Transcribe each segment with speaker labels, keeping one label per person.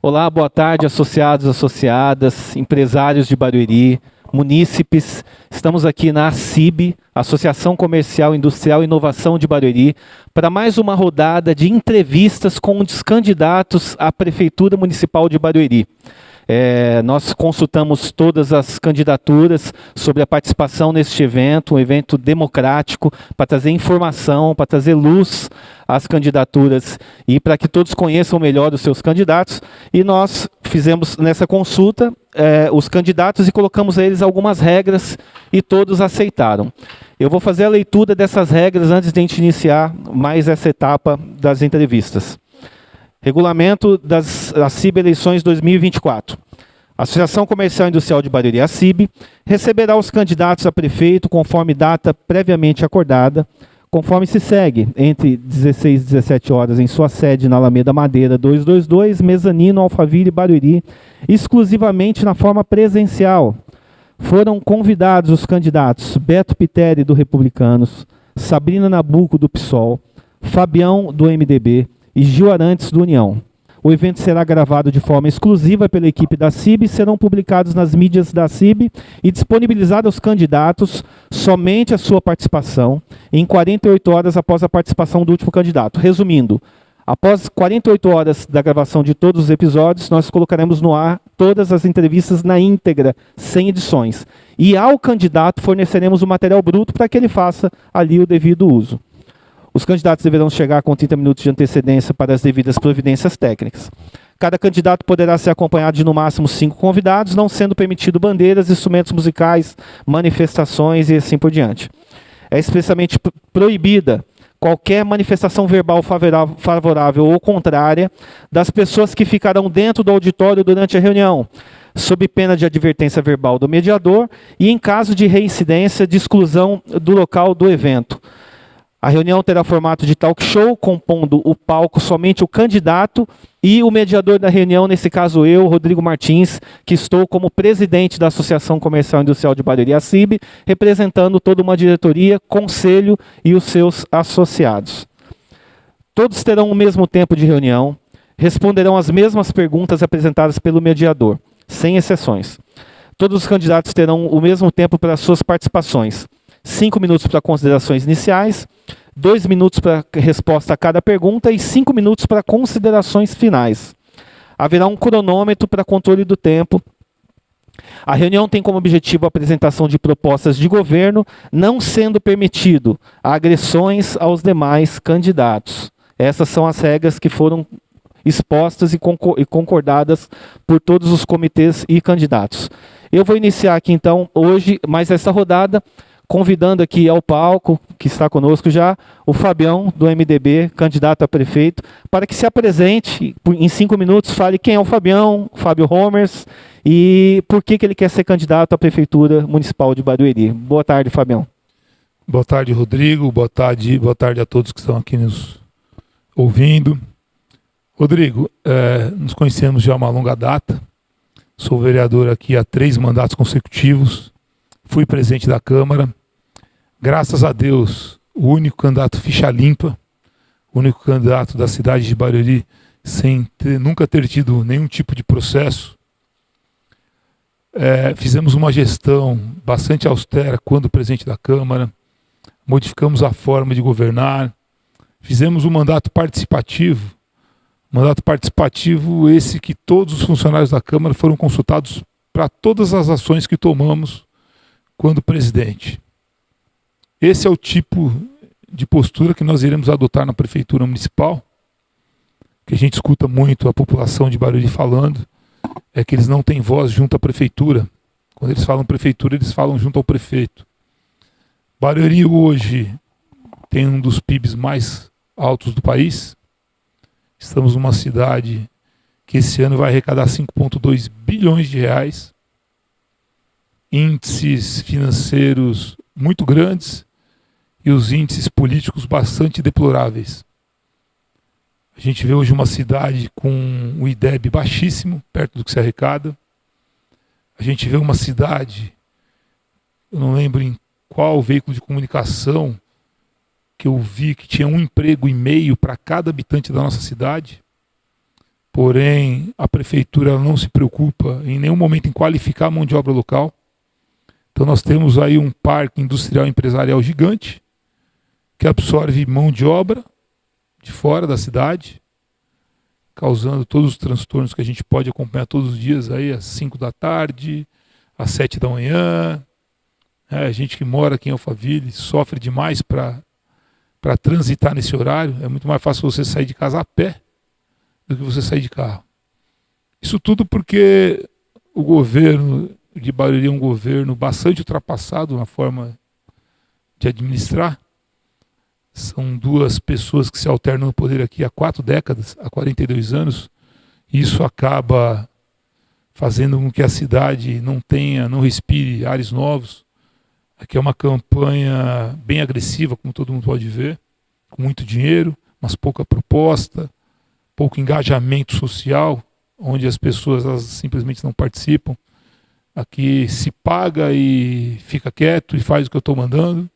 Speaker 1: Olá, boa tarde, associados, associadas, empresários de Barueri, munícipes. Estamos aqui na ACIB, Associação Comercial, Industrial e Inovação de Barueri, para mais uma rodada de entrevistas com os candidatos à Prefeitura Municipal de Barueri. Nós consultamos todas as candidaturas sobre a participação neste evento, um evento democrático, para trazer informação, para trazer luz às candidaturas e para que todos conheçam melhor os seus candidatos. E nós fizemos nessa consulta os candidatos e colocamos a eles algumas regras e todos aceitaram. Eu vou fazer a leitura dessas regras antes de a gente iniciar mais essa etapa das entrevistas. Regulamento das ACIB Eleições 2024. A Associação Comercial e Industrial de Barueri, ACIB, receberá os candidatos a prefeito conforme data previamente acordada, conforme se segue, entre 16 e 17 horas em sua sede na Alameda Madeira 222, Mezanino, Alphaville, Barueri, exclusivamente na forma presencial. Foram convidados os candidatos Beto Piteri, do Republicanos, Sabrina Nabuco, do PSOL, Fabião, do MDB, e Gil Arantes, do União. O evento será gravado de forma exclusiva pela equipe da CIB e serão publicados nas mídias da CIB e disponibilizado aos candidatos somente a sua participação em 48 horas após a participação do último candidato. Resumindo, após 48 horas da gravação de todos os episódios, nós colocaremos no ar todas as entrevistas na íntegra, sem edições. E ao candidato forneceremos o material bruto para que ele faça ali o devido uso. Os candidatos deverão chegar com 30 minutos de antecedência para as devidas providências técnicas. Cada candidato poderá ser acompanhado de no máximo 5 convidados, não sendo permitido bandeiras, instrumentos musicais, manifestações e assim por diante. É expressamente proibida qualquer manifestação verbal favorável ou contrária das pessoas que ficarão dentro do auditório durante a reunião, sob pena de advertência verbal do mediador e, em caso de reincidência, de exclusão do local do evento. A reunião terá formato de talk show, compondo o palco somente o candidato e o mediador da reunião, nesse caso eu, Rodrigo Martins, que estou como presidente da Associação Comercial e Industrial de Barueri, ACIB, representando toda uma diretoria, conselho e os seus associados. Todos terão o mesmo tempo de reunião, responderão as mesmas perguntas apresentadas pelo mediador, sem exceções. Todos os candidatos terão o mesmo tempo para suas participações. 5 minutos para considerações iniciais, 2 minutos para resposta a cada pergunta e 5 minutos para considerações finais. Haverá um cronômetro para controle do tempo. A reunião tem como objetivo a apresentação de propostas de governo, não sendo permitido agressões aos demais candidatos. Essas são as regras que foram expostas e concordadas por todos os comitês e candidatos. Eu vou iniciar aqui então hoje mais essa rodada, convidando aqui ao palco, que está conosco já, o Fabião, do MDB, candidato a prefeito, para que se apresente em 5 minutos, fale quem é o Fabião, Fábio Homers, e por que ele quer ser candidato à Prefeitura Municipal de Barueri. Boa tarde, Fabião.
Speaker 2: Boa tarde, Rodrigo. Boa tarde a todos que estão aqui nos ouvindo. Rodrigo, nos conhecemos já há uma longa data. Sou vereador aqui há 3 mandatos consecutivos. Fui presidente da Câmara. Graças a Deus, o único candidato ficha limpa, o único candidato da cidade de Barueri sem nunca ter tido nenhum tipo de processo. Fizemos uma gestão bastante austera quando presidente da Câmara, modificamos a forma de governar, fizemos um mandato participativo esse que todos os funcionários da Câmara foram consultados para todas as ações que tomamos quando presidente. Esse é o tipo de postura que nós iremos adotar na Prefeitura Municipal, que a gente escuta muito a população de Barueri falando, é que eles não têm voz junto à Prefeitura. Quando eles falam Prefeitura, eles falam junto ao prefeito. Barueri hoje tem um dos PIBs mais altos do país. Estamos numa cidade que esse ano vai arrecadar 5,2 bilhões de reais. Índices financeiros muito grandes e os índices políticos bastante deploráveis. A gente vê hoje uma cidade com o IDEB baixíssimo, perto do que se arrecada. A gente vê uma cidade, eu não lembro em qual veículo de comunicação, que eu vi que tinha 1,5 emprego para cada habitante da nossa cidade. porém a prefeitura não se preocupa em nenhum momento em qualificar a mão de obra local. Então nós temos aí um parque industrial empresarial gigante que absorve mão de obra de fora da cidade, causando todos os transtornos que a gente pode acompanhar todos os dias aí às 5 da tarde, às 7 da manhã. A gente que mora aqui em Alphaville sofre demais para transitar nesse horário. É muito mais fácil você sair de casa a pé do que você sair de carro. Isso tudo porque o governo de Barueri é um governo bastante ultrapassado na forma de administrar. São duas pessoas que se alternam no poder aqui há 4 décadas, há 42 anos. E isso acaba fazendo com que a cidade não respire ares novos. Aqui é uma campanha bem agressiva, como todo mundo pode ver, com muito dinheiro, mas pouca proposta, pouco engajamento social, onde as pessoas elas simplesmente não participam. Aqui se paga e fica quieto e faz o que eu estou mandando.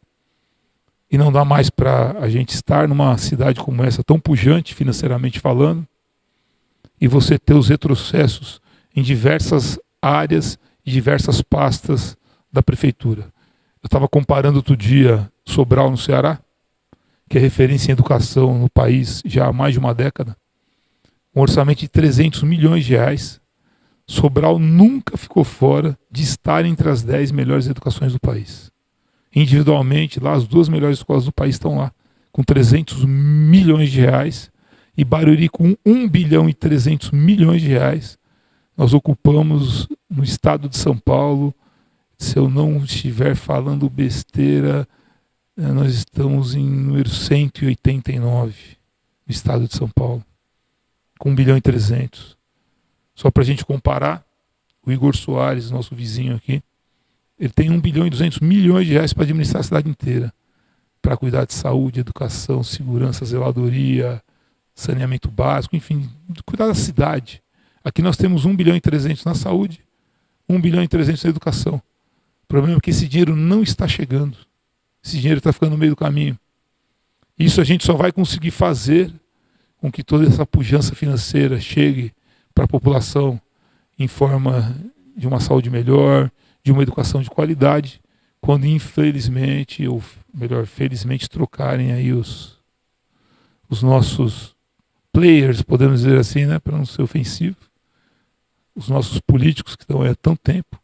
Speaker 2: E não dá mais para a gente estar numa cidade como essa, tão pujante financeiramente falando, e você ter os retrocessos em diversas áreas e diversas pastas da prefeitura. Eu estava comparando outro dia Sobral, no Ceará, que é referência em educação no país já há mais de uma década, um orçamento de 300 milhões de reais. Sobral nunca ficou fora de estar entre as 10 melhores educações do país. Individualmente, lá as 2 melhores escolas do país estão lá, com 300 milhões de reais, e Barueri com 1 bilhão e 300 milhões de reais. Nós ocupamos no estado de São Paulo, se eu não estiver falando besteira, nós estamos em número 189 no estado de São Paulo, com 1 bilhão e 300. Só para a gente comparar, o Igor Soares, nosso vizinho aqui, ele tem 1 bilhão e 200 milhões de reais para administrar a cidade inteira, para cuidar de saúde, educação, segurança, zeladoria, saneamento básico, enfim, cuidar da cidade. Aqui nós temos 1 bilhão e 300 na saúde, 1 bilhão e 300 na educação. O problema é que esse dinheiro não está chegando. Esse dinheiro está ficando no meio do caminho. Isso a gente só vai conseguir fazer com que toda essa pujança financeira chegue para a população em forma de uma saúde melhor, de uma educação de qualidade, quando infelizmente, ou melhor, felizmente, trocarem aí os nossos players, podemos dizer assim, né, para não ser ofensivo, os nossos políticos que estão aí há tanto tempo,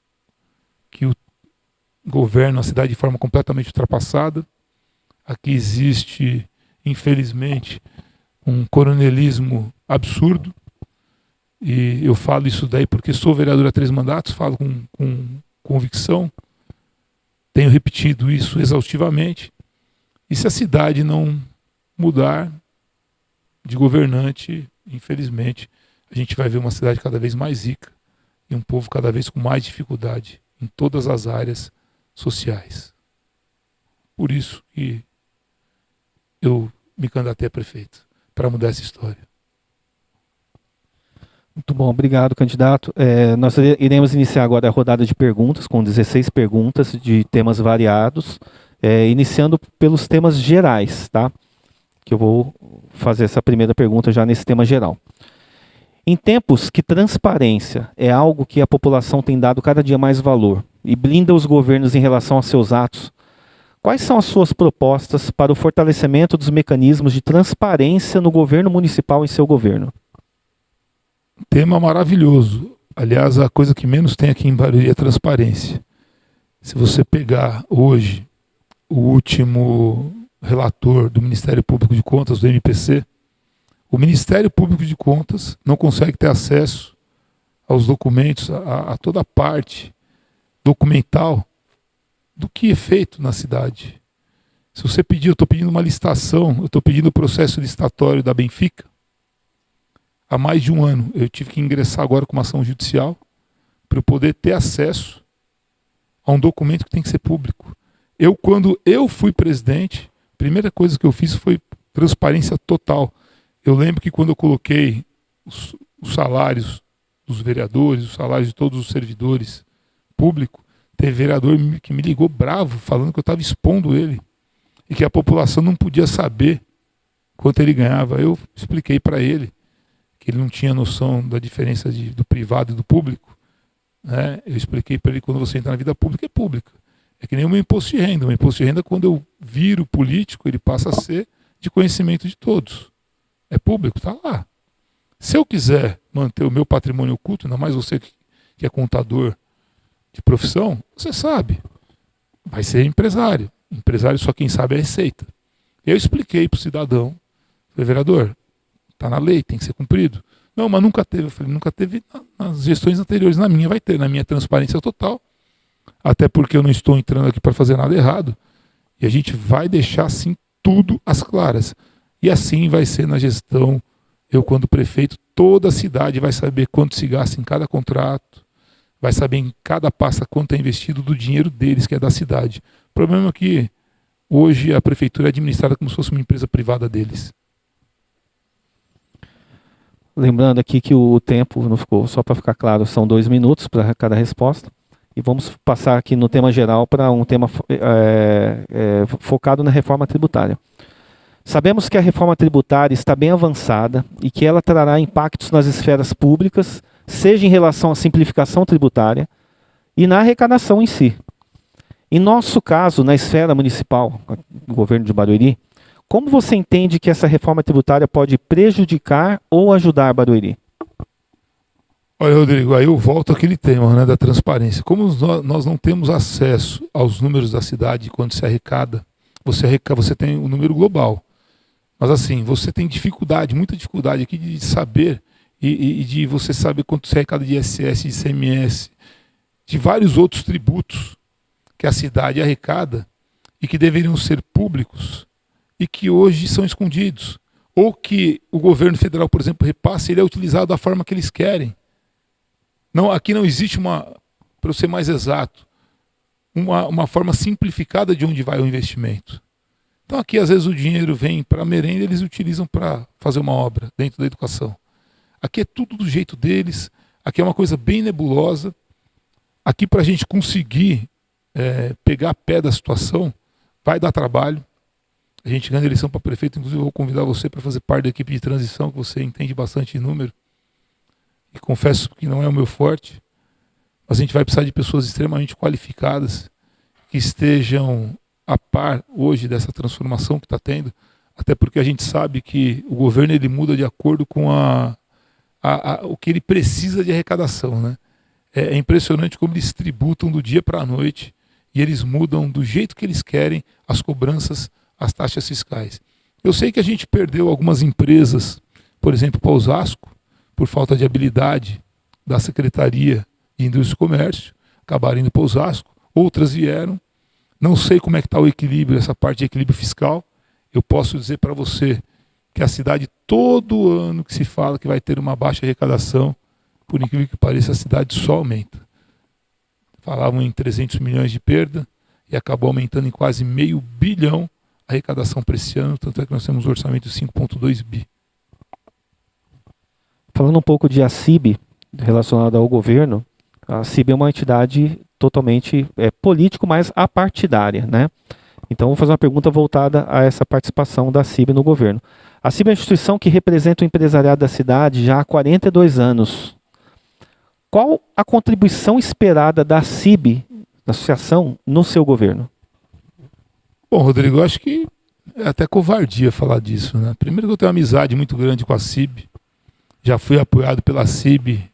Speaker 2: que governam a cidade de forma completamente ultrapassada. Aqui existe, infelizmente, um coronelismo absurdo, e eu falo isso daí porque sou vereador há 3 mandatos, falo com convicção, tenho repetido isso exaustivamente, e se a cidade não mudar de governante, infelizmente, a gente vai ver uma cidade cada vez mais rica e um povo cada vez com mais dificuldade em todas as áreas sociais. Por isso que eu me candidatei a prefeito, para mudar essa história.
Speaker 1: Muito bom, obrigado, candidato. Nós iremos iniciar agora a rodada de perguntas, com 16 perguntas de temas variados, iniciando pelos temas gerais, tá? Que eu vou fazer essa primeira pergunta já nesse tema geral. Em tempos que transparência é algo que a população tem dado cada dia mais valor e blinda os governos em relação aos seus atos, quais são as suas propostas para o fortalecimento dos mecanismos de transparência no governo municipal e seu governo?
Speaker 2: Tema maravilhoso. Aliás, a coisa que menos tem aqui em Barueri é a transparência. Se você pegar hoje o último relator do Ministério Público de Contas, do MPC, o Ministério Público de Contas não consegue ter acesso aos documentos, a toda a parte documental do que é feito na cidade. Se você pedir, eu estou pedindo uma licitação, eu estou pedindo o processo licitatório da Benfica, há mais de 1 ano. Eu tive que ingressar agora com uma ação judicial para eu poder ter acesso a um documento que tem que ser público. Quando eu fui presidente, a primeira coisa que eu fiz foi transparência total. Eu lembro que quando eu coloquei os salários dos vereadores, os salários de todos os servidores públicos, teve vereador que me ligou bravo, falando que eu estava expondo ele e que a população não podia saber quanto ele ganhava. Eu expliquei para ele que ele não tinha noção da diferença do privado e do público, né? Eu expliquei para ele: quando você entra na vida pública, é pública. É que nem o meu imposto de renda. O meu imposto de renda, quando eu viro político, ele passa a ser de conhecimento de todos. É público, está lá. Se eu quiser manter o meu patrimônio oculto, ainda mais você que é contador de profissão, você sabe, vai ser empresário. Empresário só quem sabe é a receita. Eu expliquei para o cidadão: falei, vereador, está na lei, tem que ser cumprido. Não, mas nunca teve. Eu falei: nunca teve nas gestões anteriores. Na minha vai ter, na minha transparência total. Até porque eu não estou entrando aqui para fazer nada errado. E a gente vai deixar assim tudo às claras. E assim vai ser na gestão. Eu, quando prefeito, toda a cidade vai saber quanto se gasta em cada contrato, vai saber em cada pasta quanto é investido do dinheiro deles, que é da cidade. O problema é que hoje a prefeitura é administrada como se fosse uma empresa privada deles.
Speaker 1: Lembrando aqui que o tempo não ficou, só para ficar claro, são 2 minutos para cada resposta. E vamos passar aqui no tema geral para um tema focado na reforma tributária. Sabemos que a reforma tributária está bem avançada e que ela trará impactos nas esferas públicas, seja em relação à simplificação tributária e na arrecadação em si. Em nosso caso, na esfera municipal, do governo de Barueri, como você entende que essa reforma tributária pode prejudicar ou ajudar Barueri?
Speaker 2: Olha, Rodrigo, aí eu volto àquele tema, né, da transparência. Como nós não temos acesso aos números da cidade quando se arrecada, você tem o número global. Mas assim, você tem dificuldade, muita dificuldade aqui de saber e de você saber quanto se arrecada de ISS, de ICMS, de vários outros tributos que a cidade arrecada e que deveriam ser públicos e que hoje são escondidos. Ou que o governo federal, por exemplo, repassa e ele é utilizado da forma que eles querem. Não, aqui não existe para eu ser mais exato, uma forma simplificada de onde vai o investimento. Então aqui às vezes o dinheiro vem para merenda e eles utilizam para fazer uma obra dentro da educação. Aqui é tudo do jeito deles, aqui é uma coisa bem nebulosa. Aqui para a gente conseguir pegar pé da situação, vai dar trabalho. A gente ganha eleição para prefeito, inclusive eu vou convidar você para fazer parte da equipe de transição, que você entende bastante de número. E confesso que não é o meu forte, mas a gente vai precisar de pessoas extremamente qualificadas, que estejam a par hoje dessa transformação que está tendo, até porque a gente sabe que o governo ele muda de acordo com o que ele precisa de arrecadação, né? É impressionante como eles tributam do dia para a noite e eles mudam do jeito que eles querem as cobranças, as taxas fiscais. Eu sei que a gente perdeu algumas empresas, por exemplo, para Osasco, por falta de habilidade da Secretaria de Indústria e Comércio, acabaram indo para Osasco, outras vieram. Não sei como é que está o equilíbrio, essa parte de equilíbrio fiscal. Eu posso dizer para você que a cidade, todo ano que se fala que vai ter uma baixa arrecadação, por incrível que pareça, a cidade só aumenta. Falavam em 300 milhões de perda e acabou aumentando em quase R$500 bilhão a arrecadação para esse ano, tanto é que nós temos um orçamento de 5,2 bi.
Speaker 1: Falando um pouco de ACIB, relacionada ao governo, a ACIB é uma entidade totalmente político, mas apartidária, né? Então, vou fazer uma pergunta voltada a essa participação da ACIB no governo. A ACIB é uma instituição que representa o empresariado da cidade já há 42 anos. Qual a contribuição esperada da ACIB, da associação, no seu governo?
Speaker 2: Bom, Rodrigo, eu acho que é até covardia falar disso, né? Primeiro que eu tenho uma amizade muito grande com a ACIB, já fui apoiado pela ACIB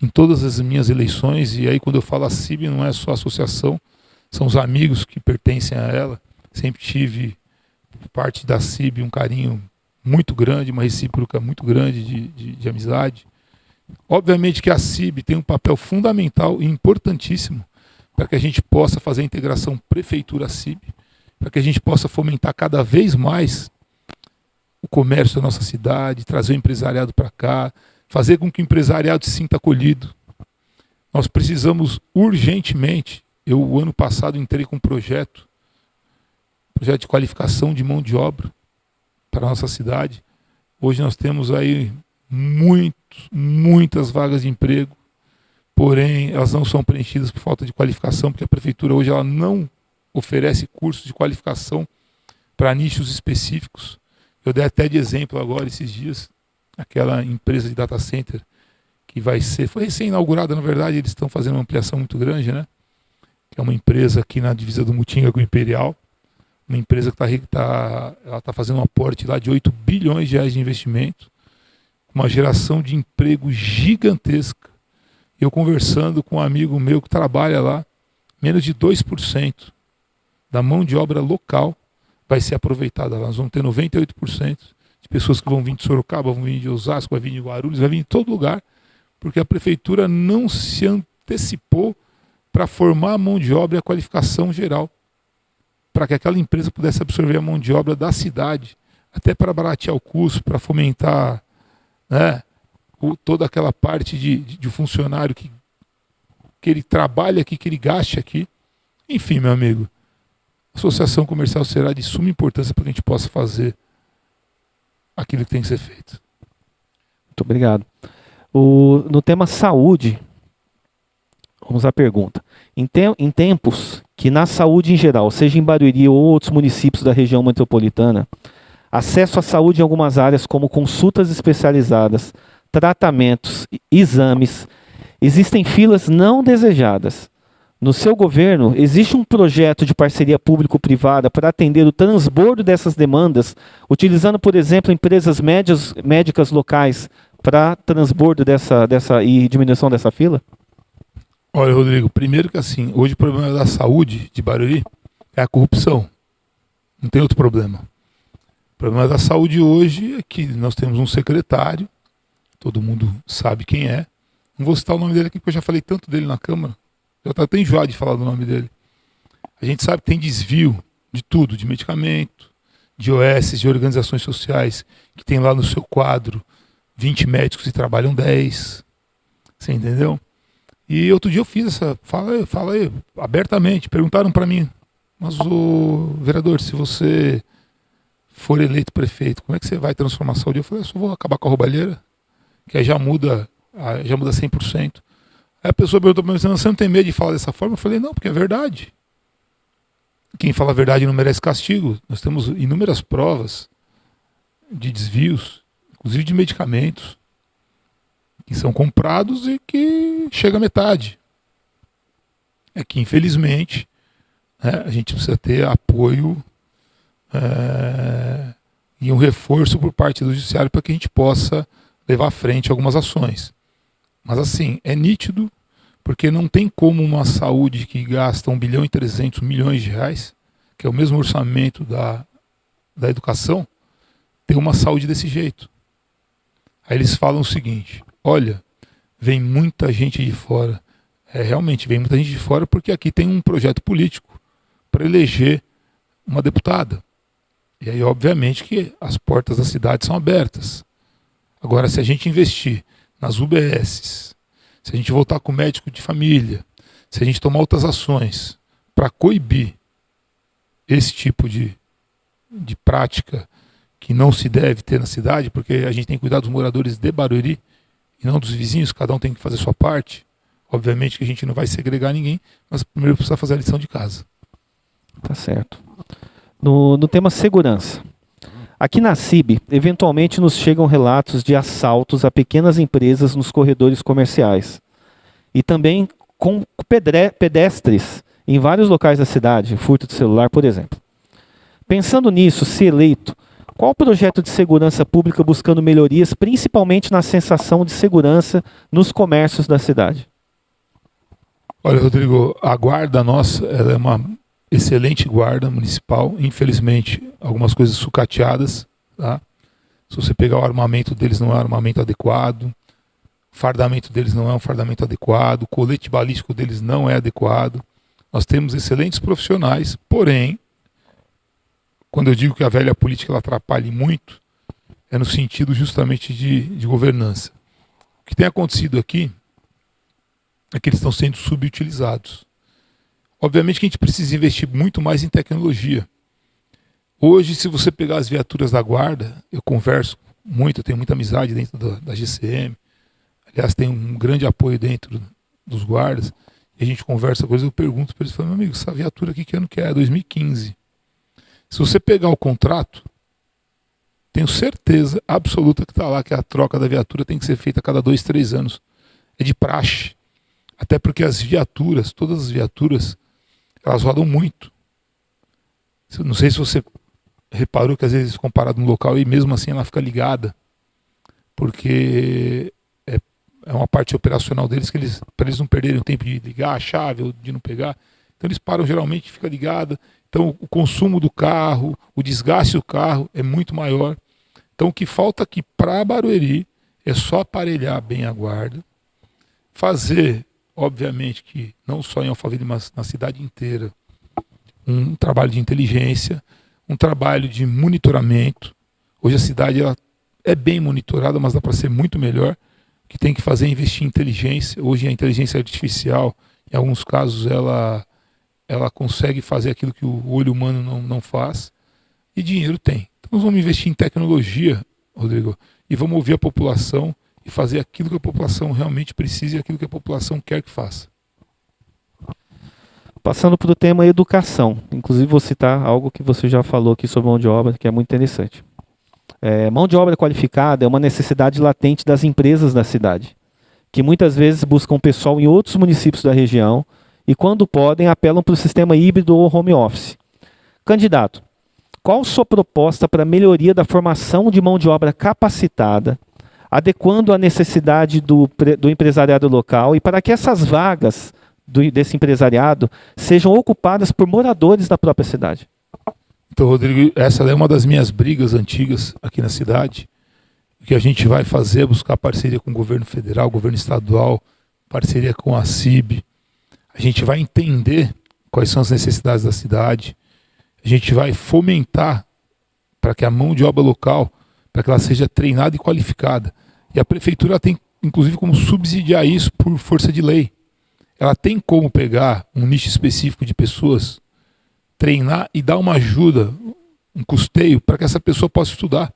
Speaker 2: em todas as minhas eleições, e aí quando eu falo ACIB não é só a associação, são os amigos que pertencem a ela. Sempre tive, por parte da ACIB, um carinho muito grande, uma recíproca muito grande de amizade. Obviamente que a ACIB tem um papel fundamental e importantíssimo para que a gente possa fazer a integração prefeitura-ACIB, para que a gente possa fomentar cada vez mais o comércio da nossa cidade, trazer o empresariado para cá, fazer com que o empresariado se sinta acolhido. Nós precisamos urgentemente, eu o ano passado entrei com um projeto de qualificação de mão de obra para a nossa cidade. Hoje nós temos aí muitas vagas de emprego, porém elas não são preenchidas por falta de qualificação, porque a prefeitura hoje ela não oferece cursos de qualificação para nichos específicos. Eu dei até de exemplo agora esses dias, aquela empresa de data center que foi recém-inaugurada, na verdade, eles estão fazendo uma ampliação muito grande, né? Que é uma empresa aqui na divisa do Mutinga com o Imperial, uma empresa que ela tá fazendo um aporte lá de 8 bilhões de reais de investimento, uma geração de emprego gigantesca. Eu conversando com um amigo meu que trabalha lá, menos de 2% da mão de obra local vai ser aproveitada lá. Nós vamos ter 98% de pessoas que vão vir de Sorocaba, vão vir de Osasco, vai vir de Guarulhos, vai vir de todo lugar, porque a prefeitura não se antecipou para formar a mão de obra e a qualificação geral, para que aquela empresa pudesse absorver a mão de obra da cidade, até para baratear o custo, para fomentar, né, toda aquela parte de funcionário que ele trabalha aqui, que ele gaste aqui. Enfim, meu amigo, a associação comercial será de suma importância para que a gente possa fazer aquilo que tem que ser feito.
Speaker 1: Muito obrigado. No tema saúde, vamos à pergunta. Em tempos que na saúde em geral, seja em Barueri ou outros municípios da região metropolitana, acesso à saúde em algumas áreas como consultas especializadas, tratamentos, exames, existem filas não desejadas. No seu governo, existe um projeto de parceria público-privada para atender o transbordo dessas demandas, utilizando, por exemplo, empresas médicas locais para transbordo e diminuição dessa fila?
Speaker 2: Olha, Rodrigo, primeiro que assim, hoje o problema da saúde de Barueri é a corrupção. Não tem outro problema. O problema da saúde hoje é que nós temos um secretário, todo mundo sabe quem é. Não vou citar o nome dele aqui porque eu já falei tanto dele na Câmara. Já está até enjoado de falar do nome dele. A gente sabe que tem desvio de tudo, de medicamento, de OS, de organizações sociais, que tem lá no seu quadro 20 médicos e trabalham 10. Você entendeu? E outro dia eu fiz essa... Fala aí, abertamente. Perguntaram para mim, mas o vereador, se você for eleito prefeito, como é que você vai transformar a saúde? Eu falei, eu só vou acabar com a roubalheira, que aí já muda 100%. Aí a pessoa perguntou para mim, você não tem medo de falar dessa forma? Eu falei, não, porque é verdade. Quem fala a verdade não merece castigo. Nós temos inúmeras provas de desvios, inclusive de medicamentos, que são comprados e que chega a metade. É que, infelizmente, a gente precisa ter apoio e um reforço por parte do judiciário para que a gente possa levar à frente algumas ações. Mas assim, é nítido, porque não tem como uma saúde que gasta 1,3 bilhão de reais, que é o mesmo orçamento da educação, ter uma saúde desse jeito. Aí eles falam o seguinte, olha, vem muita gente de fora. Realmente, vem muita gente de fora porque aqui tem um projeto político para eleger uma deputada. E aí, obviamente, que as portas da cidade são abertas. Agora, se a gente investir nas UBSs, se a gente voltar com o médico de família, se a gente tomar outras ações para coibir esse tipo de prática que não se deve ter na cidade, porque a gente tem que cuidar dos moradores de Barueri e não dos vizinhos, cada um tem que fazer sua parte. Obviamente que a gente não vai segregar ninguém, mas primeiro precisa fazer a lição de casa.
Speaker 1: Tá certo. No tema segurança. Aqui na CIB, eventualmente nos chegam relatos de assaltos a pequenas empresas nos corredores comerciais. E também com pedestres em vários locais da cidade, furto de celular, por exemplo. Pensando nisso, se eleito, qual o projeto de segurança pública buscando melhorias, principalmente na sensação de segurança nos comércios da cidade?
Speaker 2: Olha, Rodrigo, a guarda nossa, ela é uma excelente guarda municipal, infelizmente algumas coisas sucateadas, tá? Se você pegar o armamento deles não é um armamento adequado, o fardamento deles não é um fardamento adequado, o colete balístico deles não é adequado. Nós temos excelentes profissionais, porém, quando eu digo que a velha política ela atrapalha muito, é no sentido justamente de governança. O que tem acontecido aqui é que eles estão sendo subutilizados. Obviamente que a gente precisa investir muito mais em tecnologia. Hoje, se você pegar as viaturas da guarda, eu converso muito, eu tenho muita amizade dentro da GCM, aliás, tem um grande apoio dentro dos guardas, e a gente conversa coisas, eu pergunto para eles, falo, meu amigo, essa viatura aqui que ano que é? 2015. Se você pegar o contrato, tenho certeza absoluta que está lá, que a troca da viatura tem que ser feita a cada 2, 3 anos. É de praxe. Até porque as viaturas, todas as viaturas, elas rodam muito. Não sei se você reparou que às vezes comparado no local e mesmo assim ela fica ligada. Porque é uma parte operacional deles que para eles não perderem o tempo de ligar a chave ou de não pegar. Então eles param geralmente, fica ligada. Então o consumo do carro, o desgaste do carro é muito maior. Então o que falta aqui para Barueri é só aparelhar bem a guarda, fazer, obviamente que não só em Alphaville, mas na cidade inteira, um trabalho de inteligência, um trabalho de monitoramento. Hoje a cidade ela é bem monitorada, mas dá para ser muito melhor. O que tem que fazer é investir em inteligência. Hoje a inteligência artificial, em alguns casos, ela consegue fazer aquilo que o olho humano não faz. E dinheiro tem. Então nós vamos investir em tecnologia, Rodrigo, e vamos ouvir a população e fazer aquilo que a população realmente precisa e aquilo que a população quer que faça.
Speaker 1: Passando para o tema educação. Inclusive vou citar algo que você já falou aqui sobre mão de obra, que é muito interessante. Mão de obra qualificada é uma necessidade latente das empresas da cidade, que muitas vezes buscam pessoal em outros municípios da região e, quando podem, apelam para o sistema híbrido ou home office. Candidato, qual sua proposta para a melhoria da formação de mão de obra capacitada, adequando à necessidade do empresariado local e para que essas vagas desse empresariado sejam ocupadas por moradores da própria cidade?
Speaker 2: Então, Rodrigo, essa é uma das minhas brigas antigas aqui na cidade. O que a gente vai fazer é buscar parceria com o governo federal, governo estadual, parceria com a CIB. A gente vai entender quais são as necessidades da cidade. A gente vai fomentar para que a mão de obra local, para que ela seja treinada e qualificada. E a prefeitura tem, inclusive, como subsidiar isso por força de lei. Ela tem como pegar um nicho específico de pessoas, treinar e dar uma ajuda, um custeio, para que essa pessoa possa estudar.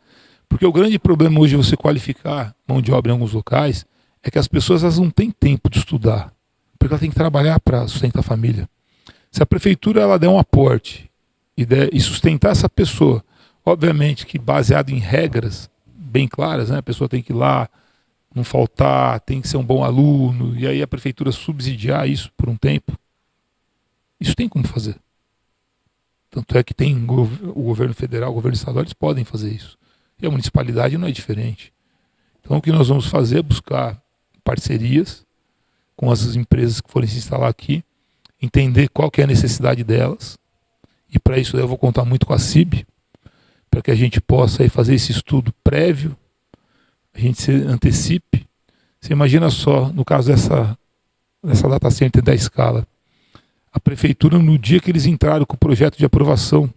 Speaker 2: Porque o grande problema hoje de você qualificar mão de obra em alguns locais é que as pessoas elas não têm tempo de estudar, porque ela tem que trabalhar para sustentar a família. Se a prefeitura ela der um aporte e sustentar essa pessoa, obviamente que baseado em regras bem claras, né? A pessoa tem que ir lá, não faltar, tem que ser um bom aluno, e aí a prefeitura subsidiar isso por um tempo, isso tem como fazer. Tanto é que tem o governo federal, o governo estadual, eles podem fazer isso. E a municipalidade não é diferente. Então o que nós vamos fazer é buscar parcerias com as empresas que forem se instalar aqui, entender qual que é a necessidade delas, e para isso eu vou contar muito com a CIB, para que a gente possa aí fazer esse estudo prévio, a gente se antecipe. Você imagina só, no caso dessa data center da escala, a prefeitura, no dia que eles entraram com o projeto de aprovação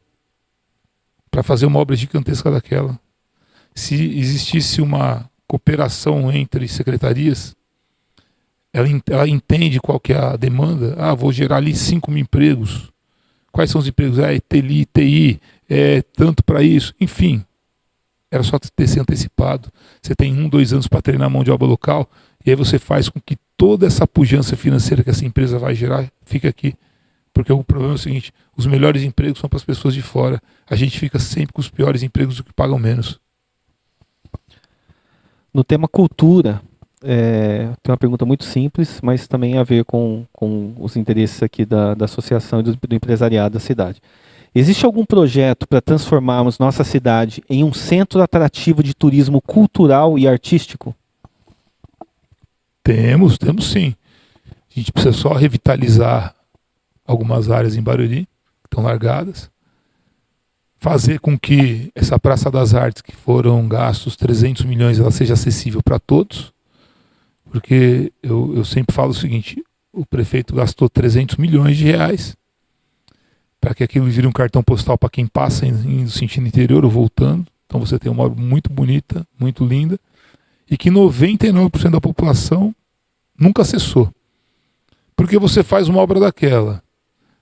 Speaker 2: para fazer uma obra gigantesca daquela, se existisse uma cooperação entre secretarias, ela entende qual que é a demanda. Vou gerar ali 5 mil empregos. Quais são os empregos? TI, tanto para isso. Enfim, era só ter se antecipado. Você tem 1, 2 anos para treinar a mão de obra local, e aí você faz com que toda essa pujança financeira que essa empresa vai gerar fique aqui. Porque o problema é o seguinte, os melhores empregos são para as pessoas de fora. A gente fica sempre com os piores empregos, do que pagam menos.
Speaker 1: No tema cultura, tem uma pergunta muito simples, mas também a ver com os interesses aqui da associação e do empresariado da cidade. Existe algum projeto para transformarmos nossa cidade em um centro atrativo de turismo cultural e artístico?
Speaker 2: Temos sim. A gente precisa só revitalizar algumas áreas em Barueri, que estão largadas, fazer com que essa Praça das Artes, que foram gastos 300 milhões, ela seja acessível para todos, porque eu sempre falo o seguinte, o prefeito gastou 300 milhões de reais para que aquilo vire um cartão postal para quem passa indo sentido interior ou voltando. Então você tem uma obra muito bonita, muito linda, e que 99% da população nunca acessou. Porque você faz uma obra daquela,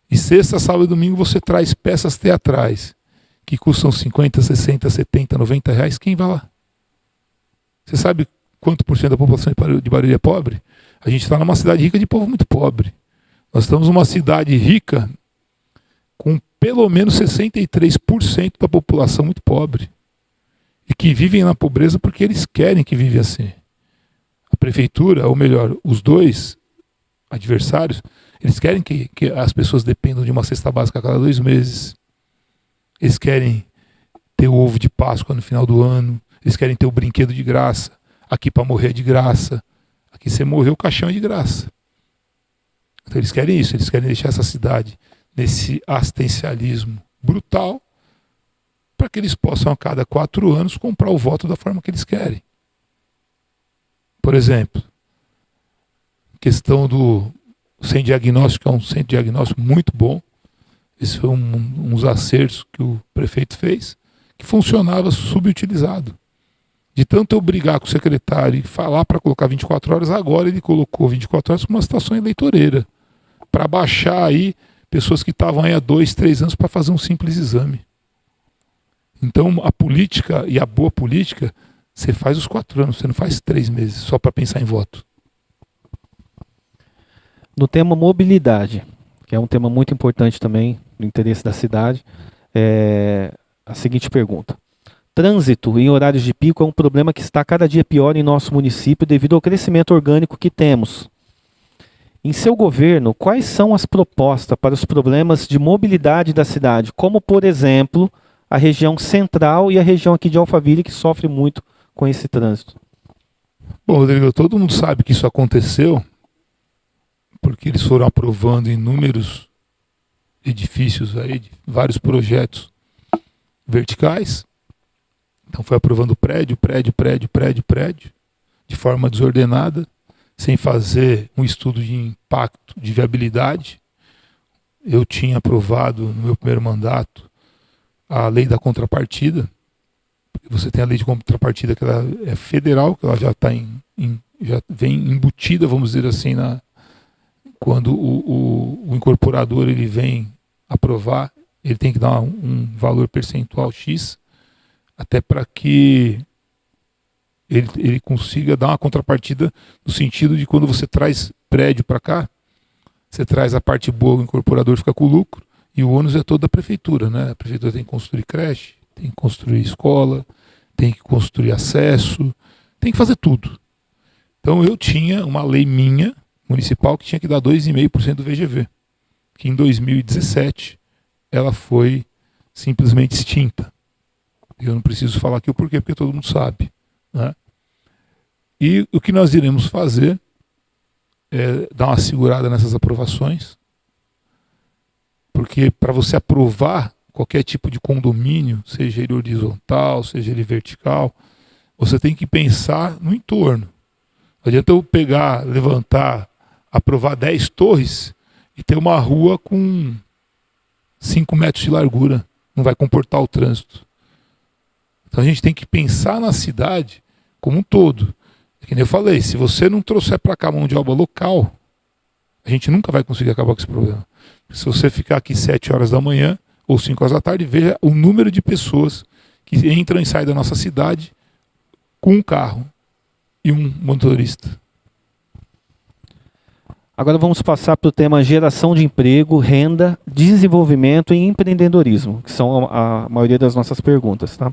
Speaker 2: e sexta, sábado e domingo você traz peças teatrais, que custam 50, 60, 70, 90 reais, quem vai lá? Você sabe quanto por cento da população de Barueri é pobre? A gente está numa cidade rica de povo muito pobre. Nós estamos numa cidade rica com pelo menos 63% da população muito pobre. e que vivem na pobreza porque eles querem que vive assim. A prefeitura, ou melhor, os dois adversários, eles querem que as pessoas dependam de uma cesta básica a cada 2 meses. Eles querem ter o ovo de Páscoa no final do ano. Eles querem ter o brinquedo de graça. Aqui para morrer é de graça. Aqui você morreu, o caixão é de graça. Então eles querem isso. Eles querem deixar essa cidade nesse assistencialismo brutal para que eles possam a cada 4 anos comprar o voto da forma que eles querem. Por exemplo, questão do sem diagnóstico, é um centro de diagnóstico muito bom. Esse foi uns acertos que o prefeito fez, que funcionava subutilizado. De tanto eu brigar com o secretário e falar para colocar 24 horas, agora ele colocou 24 horas como uma situação eleitoreira, para baixar aí pessoas que estavam aí há 2, 3 anos para fazer um simples exame. Então a política, e a boa política, você faz os 4 anos, você não faz 3 meses só para pensar em voto.
Speaker 1: No tema mobilidade, que é um tema muito importante também, no interesse da cidade, a seguinte pergunta. Trânsito em horários de pico é um problema que está cada dia pior em nosso município devido ao crescimento orgânico que temos. Em seu governo, quais são as propostas para os problemas de mobilidade da cidade, como, por exemplo, a região central e a região aqui de Alphaville, que sofre muito com esse trânsito?
Speaker 2: Bom, Rodrigo, todo mundo sabe que isso aconteceu porque eles foram aprovando inúmeros edifícios aí, de vários projetos verticais. Então foi aprovando prédio, de forma desordenada, sem fazer um estudo de impacto, de viabilidade. Eu tinha aprovado no meu primeiro mandato a lei da contrapartida. Você tem a lei de contrapartida que ela é federal, que ela já está já vem embutida, vamos dizer assim, quando o incorporador ele vem aprovar, ele tem que dar um valor percentual X, até para que ele consiga dar uma contrapartida no sentido de quando você traz prédio para cá, você traz a parte boa, o incorporador fica com o lucro, e o ônus é todo da prefeitura, né? A prefeitura tem que construir creche, tem que construir escola, tem que construir acesso, tem que fazer tudo. Então eu tinha uma lei minha, municipal, que tinha que dar 2,5% do VGV, que em 2017 ela foi simplesmente extinta. Eu não preciso falar aqui o porquê, porque todo mundo sabe, né? E o que nós iremos fazer é dar uma segurada nessas aprovações, porque para você aprovar qualquer tipo de condomínio, seja ele horizontal, seja ele vertical, você tem que pensar no entorno. Não adianta eu pegar, levantar, aprovar 10 torres e ter uma rua com 5 metros de largura. Não vai comportar o trânsito. Então a gente tem que pensar na cidade como um todo. Que nem eu falei, se você não trouxer para cá mão de obra local, a gente nunca vai conseguir acabar com esse problema. Se você ficar aqui 7 horas da manhã ou 5 horas da tarde, veja o número de pessoas que entram e saem da nossa cidade com um carro e um motorista.
Speaker 1: Agora vamos passar para o tema geração de emprego, renda, desenvolvimento e empreendedorismo, que são a maioria das nossas perguntas, tá?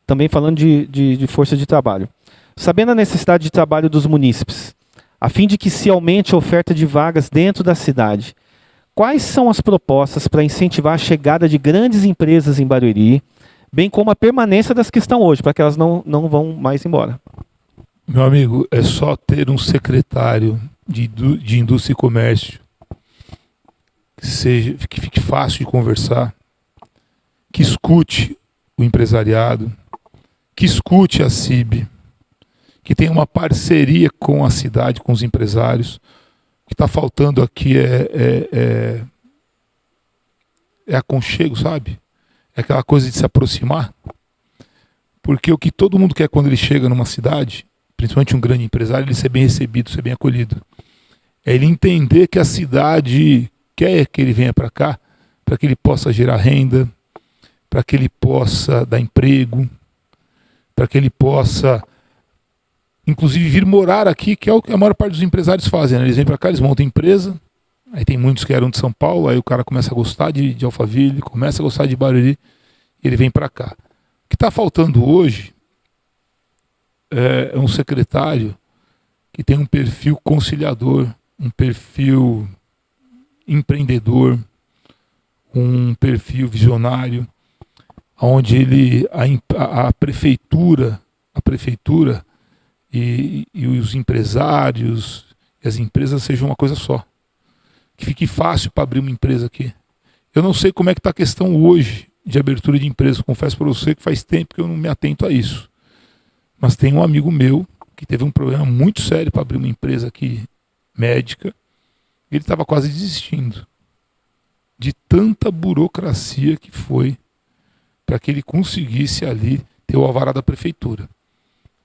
Speaker 1: Também falando de força de trabalho. Sabendo a necessidade de trabalho dos munícipes, a fim de que se aumente a oferta de vagas dentro da cidade, quais são as propostas para incentivar a chegada de grandes empresas em Barueri, bem como a permanência das que estão hoje, para que elas não vão mais embora?
Speaker 2: Meu amigo, é só ter um secretário de indústria e comércio que fique fácil de conversar, que escute o empresariado, que escute a CIB, que tenha uma parceria com a cidade, com os empresários. O que está faltando aqui é aconchego, sabe? É aquela coisa de se aproximar. Porque o que todo mundo quer quando ele chega numa cidade, principalmente um grande empresário, ele ser bem recebido, ser bem acolhido. É ele entender que a cidade quer que ele venha para cá, para que ele possa gerar renda, para que ele possa dar emprego, para que ele possa, inclusive, vir morar aqui, que é o que a maior parte dos empresários fazem, né? Eles vêm para cá, eles montam empresa, aí tem muitos que eram de São Paulo, aí o cara começa a gostar de Alphaville, começa a gostar de Barueri, e ele vem para cá. O que está faltando hoje é um secretário que tem um perfil conciliador, um perfil empreendedor, um perfil visionário, onde a prefeitura e os empresários e as empresas sejam uma coisa só. Que fique fácil para abrir uma empresa aqui. Eu não sei como é que está a questão hoje de abertura de empresa. Confesso para você que faz tempo que eu não me atento a isso. Mas tem um amigo meu que teve um problema muito sério para abrir uma empresa aqui médica. Ele estava quase desistindo de tanta burocracia que foi para que ele conseguisse ali ter o alvará da prefeitura.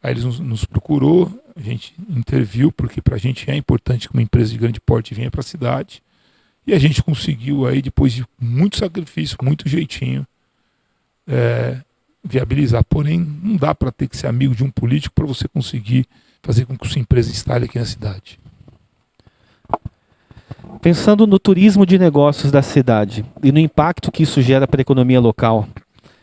Speaker 2: Aí ele nos procurou, a gente interviu, porque para a gente é importante que uma empresa de grande porte venha para a cidade. E a gente conseguiu aí, depois de muito sacrifício, muito jeitinho, viabilizar. Porém, não dá para ter que ser amigo de um político para você conseguir fazer com que sua empresa instale aqui na cidade.
Speaker 1: Pensando no turismo de negócios da cidade e no impacto que isso gera para a economia local,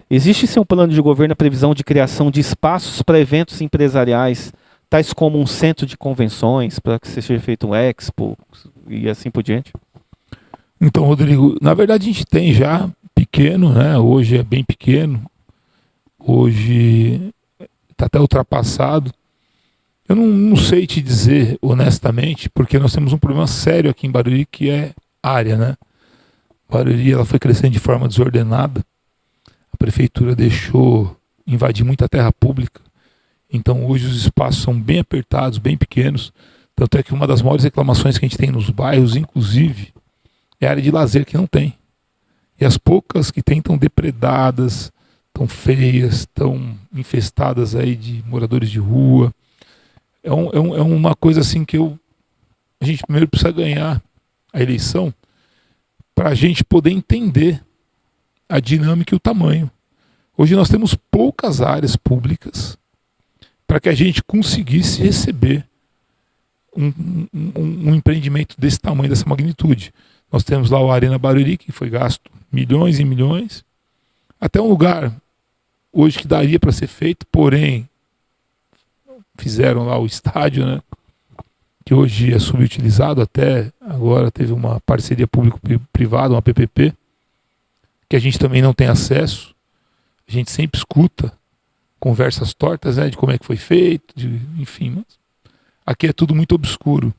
Speaker 1: existe seu plano de governo a previsão de criação de espaços para eventos empresariais, tais como um centro de convenções, para que seja feito um expo e assim por diante?
Speaker 2: Então, Rodrigo, na verdade a gente tem já pequeno, né? Hoje é bem pequeno, hoje está até ultrapassado. Eu não sei te dizer honestamente, porque nós temos um problema sério aqui em Barueri, que é área, né? Barueri ela foi crescendo de forma desordenada. A prefeitura deixou invadir muita terra pública. Então hoje os espaços são bem apertados, bem pequenos. Tanto é que uma das maiores reclamações que a gente tem nos bairros, inclusive, é a área de lazer que não tem. E as poucas que tem estão depredadas, estão feias, estão infestadas aí de moradores de rua. É uma coisa assim que a gente primeiro precisa ganhar a eleição para a gente poder entender a dinâmica e o tamanho. Hoje nós temos poucas áreas públicas para que a gente conseguisse receber um empreendimento desse tamanho, dessa magnitude. Nós temos lá o Arena Barueri, que foi gasto milhões e milhões, até um lugar hoje que daria para ser feito, porém fizeram lá o estádio, né, que hoje é subutilizado, até agora teve uma parceria público-privada, uma PPP, que a gente também não tem acesso. A gente sempre escuta conversas tortas, né, de como é que foi feito, enfim, mas aqui é tudo muito obscuro.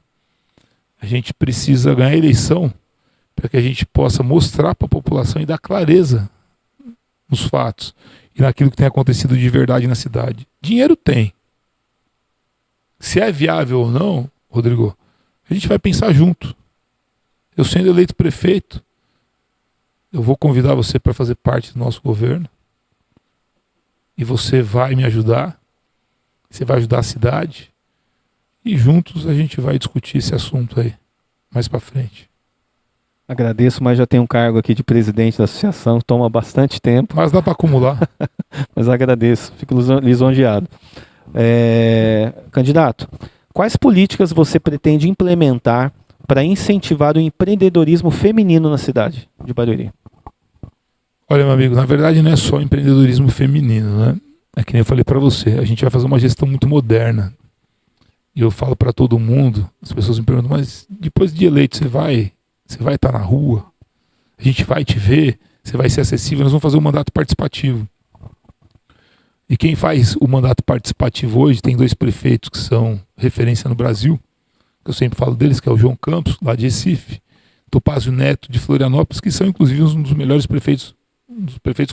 Speaker 2: A gente precisa ganhar a eleição para que a gente possa mostrar para a população e dar clareza nos fatos e naquilo que tem acontecido de verdade na cidade. Dinheiro tem. Se é viável ou não, Rodrigo, a gente vai pensar junto. Eu sendo eleito prefeito, eu vou convidar você para fazer parte do nosso governo. E você vai me ajudar. Você vai ajudar a cidade. E juntos a gente vai discutir esse assunto aí, mais para frente.
Speaker 1: Agradeço, mas já tenho um cargo aqui de presidente da associação, toma bastante tempo.
Speaker 2: Mas dá para acumular.
Speaker 1: Mas agradeço, fico lisonjeado. Candidato, quais políticas você pretende implementar para incentivar o empreendedorismo feminino na cidade de Barueri?
Speaker 2: Olha, meu amigo, na verdade não é só empreendedorismo feminino, né? É que nem eu falei para você, a gente vai fazer uma gestão muito moderna. E eu falo para todo mundo, as pessoas me perguntam, mas depois de eleito você vai estar na rua? A gente vai te ver? Você vai ser acessível? Nós vamos fazer um mandato participativo. E quem faz o mandato participativo hoje, tem 2 prefeitos que são referência no Brasil, que eu sempre falo deles, que é o João Campos, lá de Recife, Topázio Neto, de Florianópolis, que são inclusive um dos melhores prefeitos,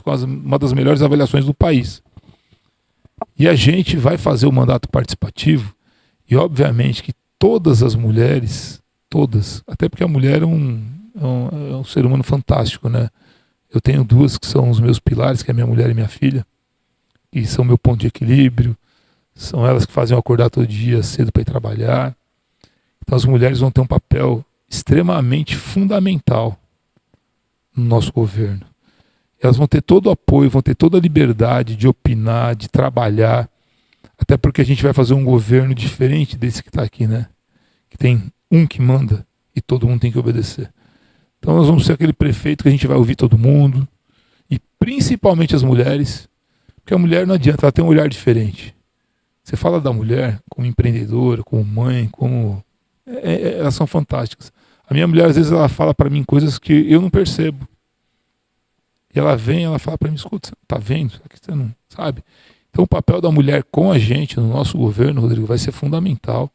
Speaker 2: com uma das melhores avaliações do país. E a gente vai fazer o mandato participativo, e obviamente que todas as mulheres, todas, até porque a mulher é um ser humano fantástico, né? Eu tenho 2 que são os meus pilares, que é minha mulher e minha filha, que são meu ponto de equilíbrio, são elas que fazem eu acordar todo dia cedo para ir trabalhar. Então as mulheres vão ter um papel extremamente fundamental no nosso governo. Elas vão ter todo o apoio, vão ter toda a liberdade de opinar, de trabalhar, até porque a gente vai fazer um governo diferente desse que está aqui, né? Que tem um que manda e todo mundo tem que obedecer. Então nós vamos ser aquele prefeito que a gente vai ouvir todo mundo, e principalmente as mulheres, Porque a mulher não adianta, ela tem um olhar diferente. Você fala da mulher como empreendedora, como mãe, como... elas são fantásticas. A minha mulher, às vezes, ela fala para mim coisas que eu não percebo. E ela vem, ela fala para mim, escuta, você tá vendo? Você não sabe? Então o papel da mulher com a gente, no nosso governo, Rodrigo, vai ser fundamental.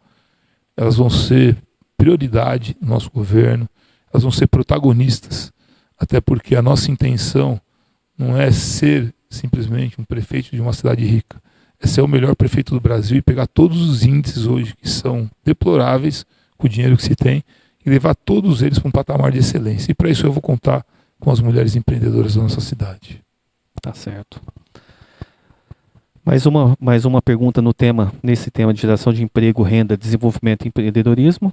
Speaker 2: Elas vão ser prioridade no nosso governo, elas vão ser protagonistas, até porque a nossa intenção não é ser simplesmente um prefeito de uma cidade rica, é ser o melhor prefeito do Brasil e pegar todos os índices hoje que são deploráveis com o dinheiro que se tem e levar todos eles para um patamar de excelência. E para isso eu vou contar com as mulheres empreendedoras da nossa cidade.
Speaker 1: Tá certo. Mais uma pergunta nesse tema de geração de emprego, renda, desenvolvimento e empreendedorismo.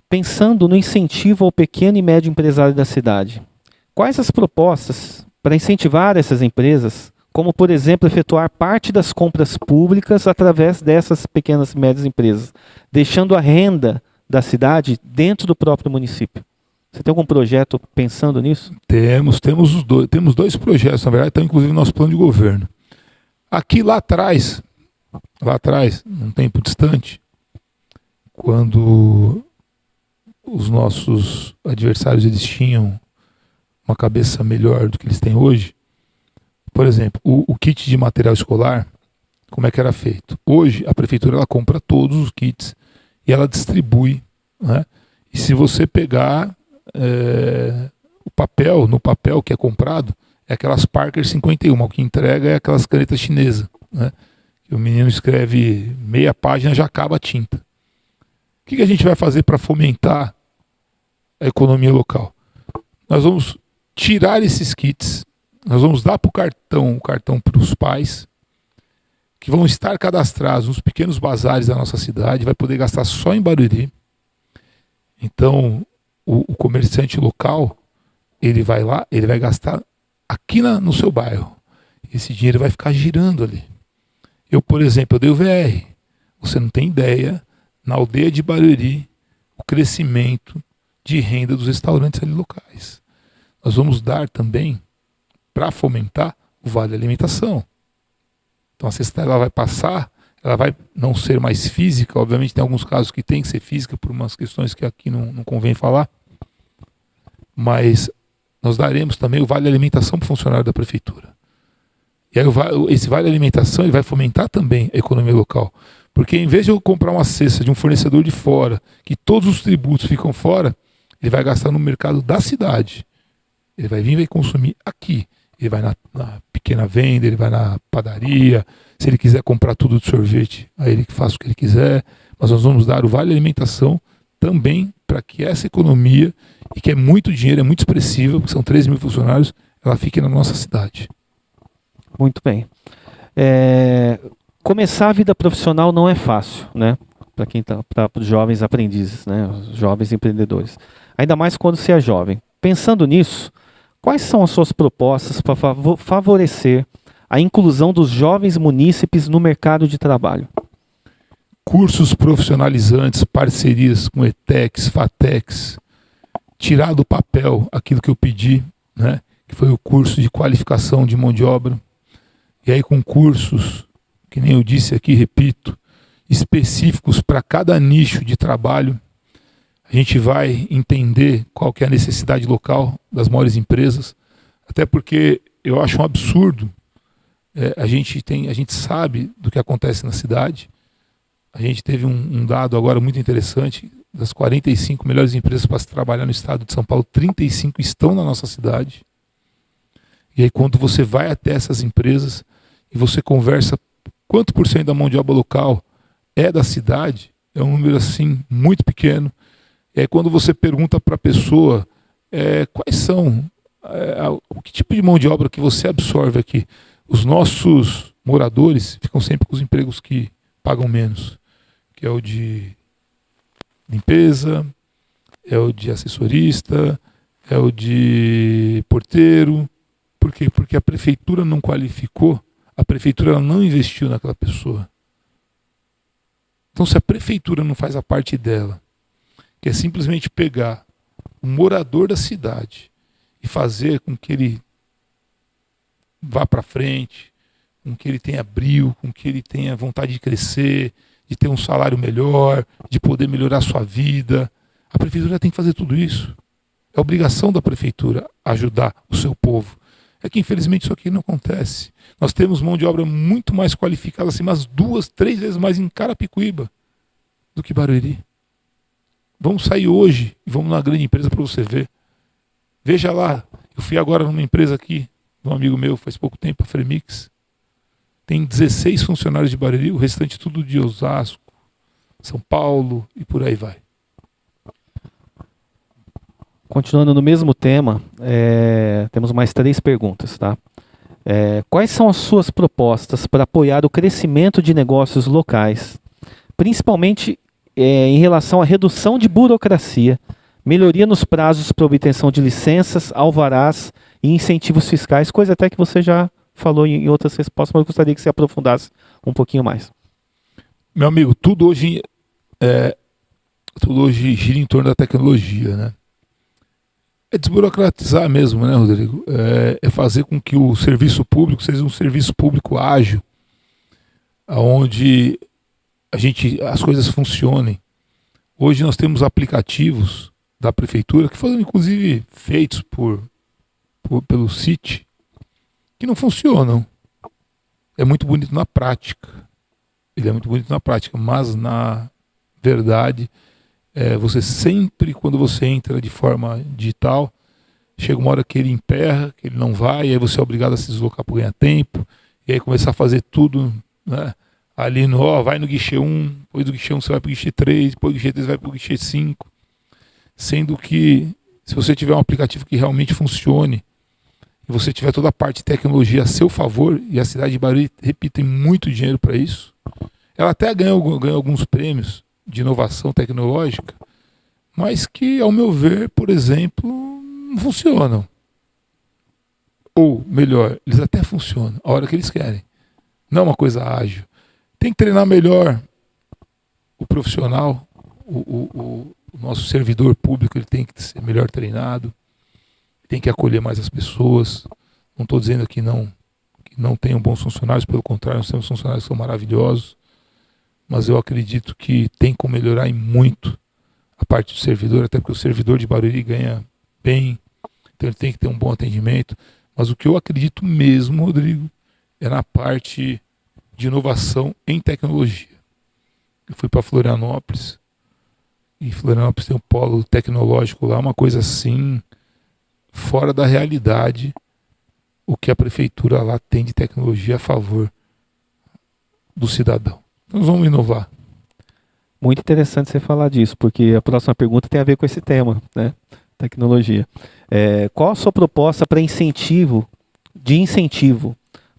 Speaker 1: Pensando no incentivo ao pequeno e médio empresário da cidade, quais as propostas para incentivar essas empresas, como, por exemplo, efetuar parte das compras públicas através dessas pequenas e médias empresas, deixando a renda da cidade dentro do próprio município? Você tem algum projeto pensando nisso?
Speaker 2: Temos dois projetos, na verdade, estão inclusive no nosso plano de governo. Aqui lá atrás, num tempo distante, quando os nossos adversários eles tinham uma cabeça melhor do que eles têm hoje, por exemplo, o kit de material escolar, como é que era feito? Hoje a prefeitura ela compra todos os kits e ela distribui, né? E se você pegar no papel que é comprado, é aquelas Parker 51, o que entrega é aquelas canetas chinesas, né? Que o menino escreve meia página já acaba a tinta. O que a gente vai fazer para fomentar a economia local? Nós vamos tirar esses kits, nós vamos dar o cartão para os pais, que vão estar cadastrados nos pequenos bazares da nossa cidade, vai poder gastar só em Barueri. Então, o comerciante local, ele vai lá, ele vai gastar aqui no seu bairro. Esse dinheiro vai ficar girando ali. Eu, por exemplo, eu dei o VR. Você não tem ideia, na aldeia de Barueri, o crescimento de renda dos restaurantes ali locais. Nós vamos dar também, para fomentar, o Vale Alimentação. Então a cesta ela vai passar, ela vai não ser mais física, obviamente tem alguns casos que tem que ser física por umas questões que aqui não convém falar, mas nós daremos também o Vale Alimentação para o funcionário da prefeitura. E aí esse Vale Alimentação ele vai fomentar também a economia local, porque em vez de eu comprar uma cesta de um fornecedor de fora, que todos os tributos ficam fora, ele vai gastar no mercado da cidade. Ele vai vir e vai consumir aqui. Ele vai na pequena venda, ele vai na padaria. Se ele quiser comprar tudo de sorvete, aí ele faça o que ele quiser. Mas nós vamos dar o Vale Alimentação também para que essa economia, e que é muito dinheiro, é muito expressiva, porque são 13 mil funcionários, ela fique na nossa cidade.
Speaker 1: Muito bem. Começar a vida profissional não é fácil, né? Para os jovens aprendizes, né? Os jovens empreendedores. Ainda mais quando você é jovem. Pensando nisso, quais são as suas propostas para favorecer a inclusão dos jovens munícipes no mercado de trabalho?
Speaker 2: Cursos profissionalizantes, parcerias com ETECs, FATECs, tirar do papel aquilo que eu pedi, né? Que foi o curso de qualificação de mão de obra. E aí com cursos, que nem eu disse aqui, repito, específicos para cada nicho de trabalho, a gente vai entender qual que é a necessidade local das maiores empresas, até porque eu acho um absurdo, a gente sabe do que acontece na cidade, a gente teve um dado agora muito interessante, das 45 melhores empresas para se trabalhar no estado de São Paulo, 35 estão na nossa cidade. E aí quando você vai até essas empresas e você conversa quanto por cento da mão de obra local é da cidade, é um número assim muito pequeno. E aí quando você pergunta para a pessoa quais são, que tipo de mão de obra que você absorve aqui, os nossos moradores ficam sempre com os empregos que pagam menos, que é o de limpeza, é o de assessorista, é o de porteiro. Por quê? Porque a prefeitura não qualificou, a prefeitura ela não investiu naquela pessoa. Então se a prefeitura não faz a parte dela, que é simplesmente pegar o morador da cidade e fazer com que ele vá para frente, com que ele tenha brio, com que ele tenha vontade de crescer, de ter um salário melhor, de poder melhorar a sua vida. A prefeitura tem que fazer tudo isso. É obrigação da prefeitura ajudar o seu povo. É que infelizmente isso aqui não acontece. Nós temos mão de obra muito mais qualificada, assim, umas 2, 3 vezes mais em Carapicuíba do que Barueri. Vamos sair hoje e vamos numa grande empresa para você ver. Veja lá, eu fui agora numa empresa aqui, de um amigo meu, faz pouco tempo, a Fremix. Tem 16 funcionários de Barueri, o restante tudo de Osasco, São Paulo e por aí vai.
Speaker 1: Continuando no mesmo tema, temos mais 3 perguntas, tá? Quais são as suas propostas para apoiar o crescimento de negócios locais, principalmente em relação à redução de burocracia, melhoria nos prazos para obtenção de licenças, alvarás e incentivos fiscais, coisa até que você já falou em outras respostas, mas eu gostaria que você aprofundasse um pouquinho mais.
Speaker 2: Meu amigo, tudo hoje gira em torno da tecnologia, né? É desburocratizar mesmo, né, Rodrigo? É fazer com que o serviço público seja um serviço público ágil, onde as coisas funcionem. Hoje nós temos aplicativos da prefeitura que foram inclusive feitos pelo CIT, que não funcionam. É muito bonito na prática. Ele é muito bonito na prática, mas na verdade, você sempre, quando você entra de forma digital, chega uma hora que ele emperra, que ele não vai, e aí você é obrigado a se deslocar para ganhar tempo, e aí começar a fazer tudo, né? Ali vai no guichê 1, depois do guichê 1 você vai para o guichê 3, depois do guichê 3 vai para o guichê 5, sendo que se você tiver um aplicativo que realmente funcione, e você tiver toda a parte de tecnologia a seu favor, e a cidade de Barueri, repito, tem muito dinheiro para isso, ela até ganha alguns prêmios de inovação tecnológica, mas que, ao meu ver, por exemplo, não funcionam. Ou, melhor, eles até funcionam a hora que eles querem. Não é uma coisa ágil. Tem que treinar melhor o profissional, o nosso servidor público, ele tem que ser melhor treinado, tem que acolher mais as pessoas. Não estou dizendo que não tenham bons funcionários, pelo contrário, nós temos funcionários que são maravilhosos, mas eu acredito que tem como melhorar em muito a parte do servidor, até porque o servidor de Barueri ganha bem, então ele tem que ter um bom atendimento. Mas o que eu acredito mesmo, Rodrigo, é na parte de inovação em tecnologia. Eu fui para Florianópolis, e Florianópolis tem um polo tecnológico lá, uma coisa assim, fora da realidade, o que a prefeitura lá tem de tecnologia a favor do cidadão. Nós vamos inovar.
Speaker 1: Muito interessante você falar disso, porque a próxima pergunta tem a ver com esse tema, né? Tecnologia. Qual a sua proposta para incentivo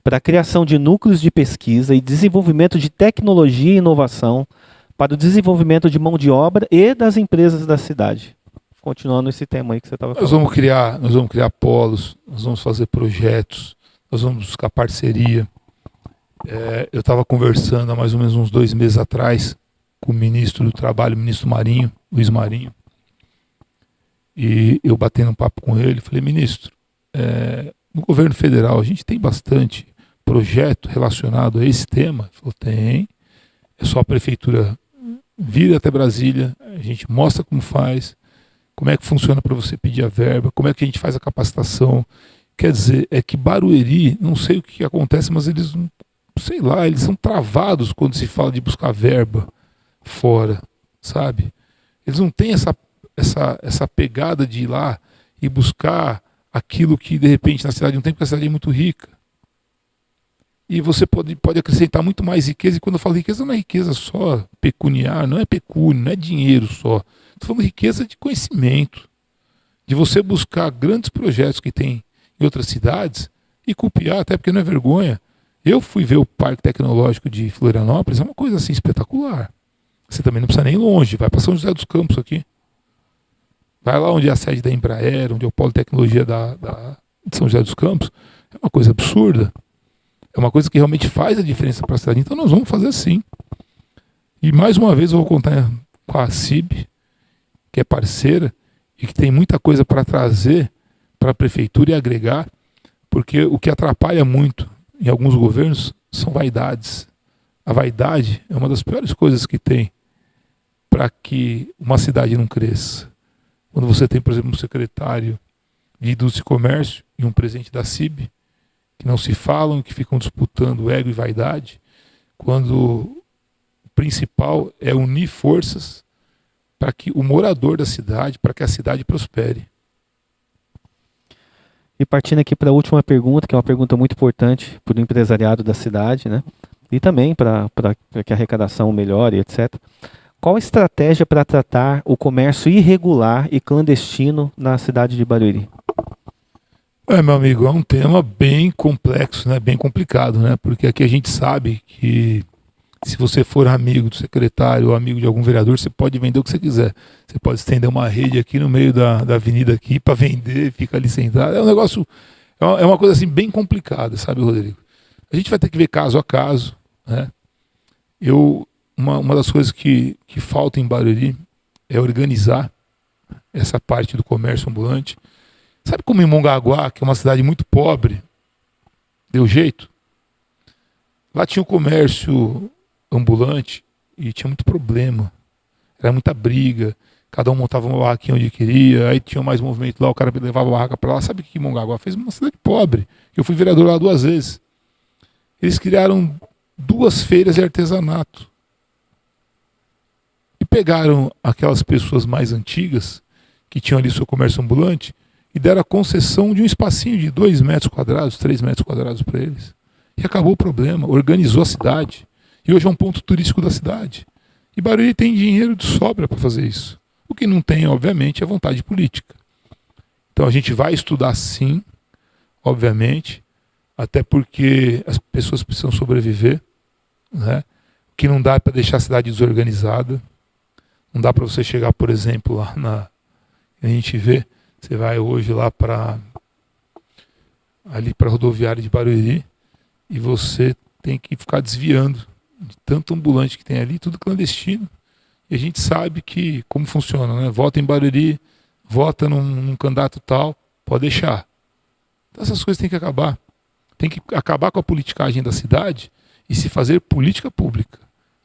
Speaker 1: para a criação de núcleos de pesquisa e desenvolvimento de tecnologia e inovação para o desenvolvimento de mão de obra e das empresas da cidade? Continuando esse tema aí que você estava falando.
Speaker 2: Nós vamos criar polos, nós vamos fazer projetos, nós vamos buscar parceria. Eu estava conversando há mais ou menos uns 2 meses atrás com o ministro do Trabalho, o ministro Marinho, Luiz Marinho, e eu batendo um papo com ele, falei: ministro, no governo federal a gente tem bastante projeto relacionado a esse tema? Ele falou: tem, é só a prefeitura vir até Brasília, a gente mostra como faz, como é que funciona para você pedir a verba, como é que a gente faz a capacitação. Quer dizer, é que Barueri, não sei o que acontece, mas eles não, sei lá, eles são travados quando se fala de buscar verba fora, sabe? Eles não têm essa pegada de ir lá e buscar aquilo que de repente na cidade não tem, porque a cidade é muito rica. E você pode acrescentar muito mais riqueza, e quando eu falo riqueza não é riqueza só pecuniária, não é pecúnio, não é dinheiro só. Estou falando riqueza de conhecimento, de você buscar grandes projetos que tem em outras cidades e copiar, até porque não é vergonha. Eu fui ver o Parque Tecnológico de Florianópolis, é uma coisa assim espetacular. Você também não precisa nem ir longe, vai para São José dos Campos aqui. Vai lá onde é a sede da Embraer, onde é o polo de tecnologia de São José dos Campos. É uma coisa absurda. É uma coisa que realmente faz a diferença para a cidade. Então nós vamos fazer assim. E mais uma vez eu vou contar com a CIB, que é parceira e que tem muita coisa para trazer para a prefeitura e agregar, porque o que atrapalha muito em alguns governos são vaidades. A vaidade é uma das piores coisas que tem para que uma cidade não cresça. Quando você tem, por exemplo, um secretário de Indústria e Comércio e um presidente da CIB, que não se falam, que ficam disputando ego e vaidade, quando o principal é unir forças para que o morador da cidade, para que a cidade prospere.
Speaker 1: E partindo aqui para a última pergunta, que é uma pergunta muito importante para o empresariado da cidade, né? E também para que a arrecadação melhore, etc. Qual a estratégia para tratar o comércio irregular e clandestino na cidade de Barueri?
Speaker 2: Meu amigo, é um tema bem complexo, né? Bem complicado, né? Porque aqui a gente sabe que se você for amigo do secretário ou amigo de algum vereador, você pode vender o que você quiser. Você pode estender uma rede aqui no meio da avenida aqui para vender, fica ali sentado. É um negócio, é uma coisa assim bem complicada, sabe, Rodrigo? A gente vai ter que ver caso a caso, né? Uma das coisas que falta em Barueri é organizar essa parte do comércio ambulante. Sabe como em Mongaguá, que é uma cidade muito pobre, deu jeito? Lá tinha o comércio ambulante e tinha muito problema. Era muita briga, cada um montava uma barraquinha onde queria, aí tinha mais movimento lá, o cara levava a barraca para lá. Sabe o que Mongaguá fez? Uma cidade pobre. Eu fui vereador lá 2 vezes. Eles criaram 2 feiras de artesanato. E pegaram aquelas pessoas mais antigas, que tinham ali seu comércio ambulante, e deram a concessão de um espacinho de 2 metros quadrados, 3 metros quadrados para eles. E acabou o problema, organizou a cidade. E hoje é um ponto turístico da cidade. E Barueri tem dinheiro de sobra para fazer isso. O que não tem, obviamente, é vontade política. Então a gente vai estudar sim, obviamente, até porque as pessoas precisam sobreviver, né? O que não dá é para deixar a cidade desorganizada. Não dá para você chegar, por exemplo, lá a gente vê, você vai hoje lá ali para a rodoviária de Barueri e você tem que ficar desviando de tanto ambulante que tem ali, tudo clandestino. E a gente sabe que como funciona, né? Vota em Barueri, vota num candidato tal, pode deixar. Então essas coisas têm que acabar. Tem que acabar com a politicagem da cidade e se fazer política pública.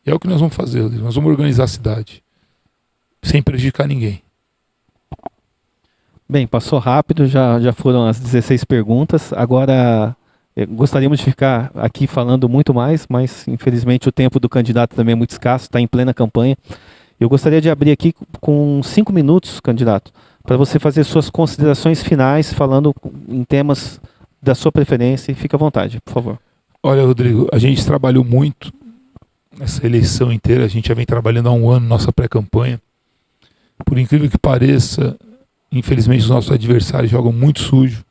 Speaker 2: E é o que nós vamos fazer, Rodrigo. Nós vamos organizar a cidade sem prejudicar ninguém.
Speaker 1: Bem, passou rápido, já foram as 16 perguntas. Agora, gostaríamos de ficar aqui falando muito mais, mas infelizmente o tempo do candidato também é muito escasso, está em plena campanha. Eu gostaria de abrir aqui com 5 minutos, candidato, para você fazer suas considerações finais, falando em temas da sua preferência, e fique à vontade, por favor.
Speaker 2: Olha, Rodrigo, a gente trabalhou muito nessa eleição inteira, a gente já vem trabalhando há 1 ano nossa pré-campanha. Por incrível que pareça, infelizmente os nossos adversários jogam muito sujo.